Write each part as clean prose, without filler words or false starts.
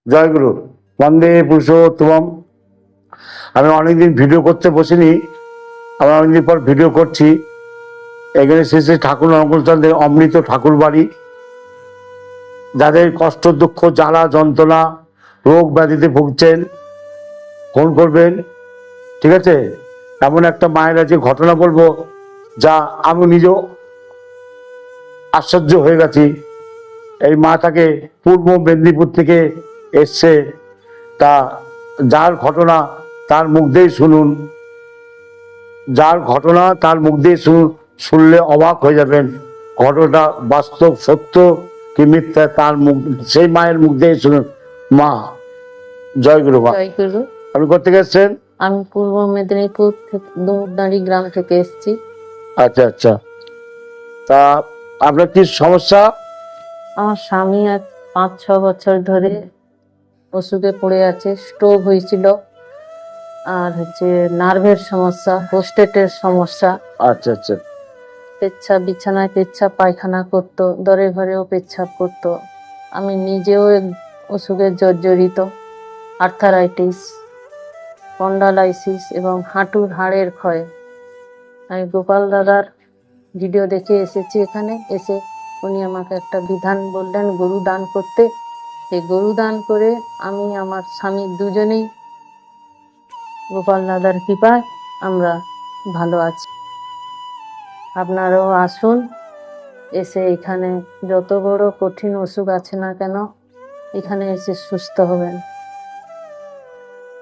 জয়গুরু, বন্দে পুরুষোত্তম। আমি অনেকদিন ভিডিও করতে বসিনি, আমি অনেকদিন পর ভিডিও করছি। এখানে শেষে ঠাকুর অনুকূলচন্দ্রের অমৃত ঠাকুর বাড়ি। যাদের কষ্ট, দুঃখ, জ্বালা, যন্ত্রণা, রোগ ব্যাধিতে ভুগছেন, ফোন করবেন, ঠিক আছে? এমন একটা মায়ের আছে, ঘটনা বলবো যা আমি নিজেও আশ্চর্য হয়ে গেছি। এই মাটাকে পূর্ব মেদিনীপুর থেকে এসছে, তা যার ঘটনা তার মুখ দিয়ে শুনুন, যার ঘটনা তার মুখ দিয়ে শুনলে অবাক হয়ে যাবেন। ঘটনা বাস্তব, সত্য কি মিথ্যা, তার মুখ, সেই মায়ের মুখ দিয়ে শুনুন। মা, জয় গুরু। মা, জয়গুরু। আপনি কোথেকে এসছেন? আমি পূর্ব মেদিনীপুর থেকে দুমদাড়ি গ্রাম থেকে এসেছি। আচ্ছা আচ্ছা, তা আপনার কি সমস্যা? আমার স্বামী 5-6 বছর ধরে অসুখে পড়ে আছে। স্ট্রোক হয়েছিল, আর নার্ভের সমস্যা, প্রোস্টেটের সমস্যা। আচ্ছা আচ্ছা, পেচ্ছাপ, বিছানায় পেচ্ছাপ পায়খানা করতো, দরে ঘরেও পেচ্ছাপ করতো। আমি নিজেও অসুখে জর্জরিত। আর্থারাইটিস, স্পন্ডালাইসিস এবং হাঁটুর হাড়ের ক্ষয়। আমি গোপাল দাদার ভিডিও দেখে এসেছি। এখানে এসে উনি আমাকে একটা বিধান বললেন গরু দান করতে। এই গরু দান করে আমি আমার স্বামী দুজনেই গোপাল দাদার কৃপায় আমরা ভালো আছি। আপনারাও আসুন, এসে এখানে যত বড় কঠিন অসুখ আছে না কেন, এখানে এসে সুস্থ হবেন।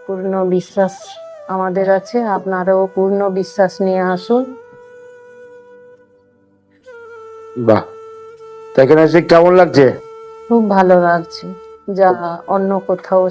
পূর্ণ বিশ্বাস আমাদের আছে, আপনারাও পূর্ণ বিশ্বাস নিয়ে আসুন। বাহ, তা এখানে এসে কেমন লাগছে? খুব ভালো লাগছে, যা অন্য কোথাও